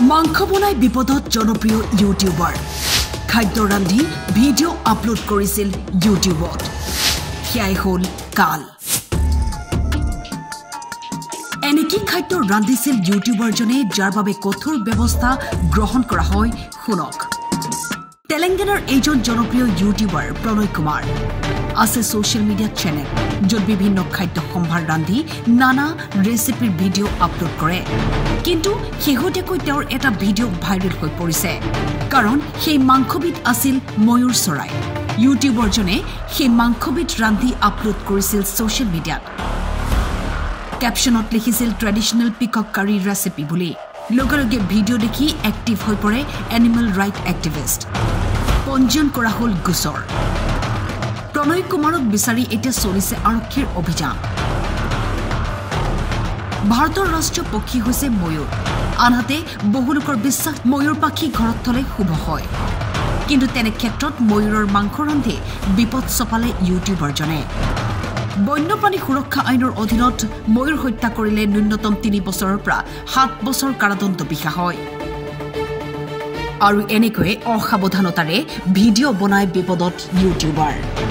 মাংস বনাই বিপদত জনপ্ৰিয় ইউটিউবাৰ খাদ্য ৰান্ধি ভিডিঅ' আপলোড কৰিছিল ইউটিউবত হিয়াই হল কাল এনেকি খাদ্য ৰান্ধিছিল ইউটিউবাৰজনে যাৰ বাবে কঠোৰ ব্যৱস্থা গ্ৰহণ কৰা হয় শুনক তেলেংগানাৰ এজন জনপ্ৰিয় ইউটিউবাৰ প্ৰণয় কুমাৰ আছে সোশ্যাল মিডিয়া চ্যানেল য'ত বিভিন্ন খাদ্য সম্ভাৰ ৰান্ধি নানা ৰেচিপিৰ ভিডিঅ' আপলোড কৰে কিন্তু শেহতীয়াকৈ তেওঁৰ এটা ভিডিঅ' ভাইৰেল হৈ পৰিছে কাৰণ সেই মাংসবিধ আছিল ময়ূৰ চৰাই ইউটিউবাৰজনে সেই মাংসবিধ ৰান্ধি আপলোড কৰিছিল সোশ্যাল মিডিয়াত কেপশ্যনত লিখিছিল ট্ৰেডিশনেল পিকক কাৰী ৰেচিপি বুলি লগে ভিডিঅ' দেখি এক্টিভ হৈ পৰে এনিমেল ৰাইট এক্টিভিষ্ট পঞ্জীয়ন কৰা হ'ল গোচৰ প্ৰণয় কুমাৰক বিচাৰি এতিয়া চলিছে আৰক্ষীৰ অভিযান ভাৰতৰ ৰাষ্ট্ৰীয় পক্ষী হৈছে ময়ূৰ আনহাতে বহু লোকৰ বিশ্বাস ময়ূৰ পাখি ঘৰত থলে শুভ হয় কিন্তু তেনে ক্ষেত্ৰত ময়ূৰৰ মাংস ৰান্ধি বিপদ চপালে ইউটিউবাৰজনে বন্যপ্ৰাণী সুৰক্ষা আইনৰ অধীনত ময়ূৰ হত্যা কৰিলে ন্যূনতম 3 বছৰৰ পৰা 7 বছৰ কাৰাদণ্ড বিহা হয় আৰু এনেকৈ অসাৱধানতাৰে ভিডিঅ' বনাই বিপদত ইউটিউবাৰ